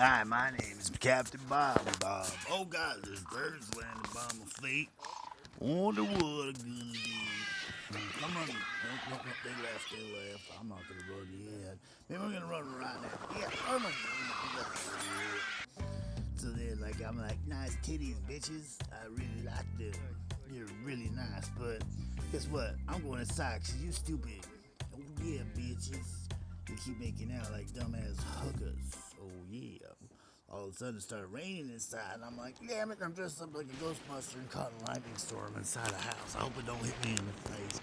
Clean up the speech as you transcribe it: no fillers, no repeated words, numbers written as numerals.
Hi, my name is Captain Bobby Bob. Oh God, there's birds landing by my feet. Wonder what I'm gonna do. Come on. They left. I'm not gonna run yet. Maybe we're gonna run right now. Yeah, run. So then, I'm like, nice titties, bitches. I really like them. You're really nice, but guess what? I'm going inside 'cause you stupid. Oh yeah, bitches. You keep making out like dumbass hookers. Oh yeah. All of a sudden it started raining inside, and I'm like, damn it, I'm dressed up like a Ghostbuster and caught a lightning storm inside a house. I hope it don't hit me in the face.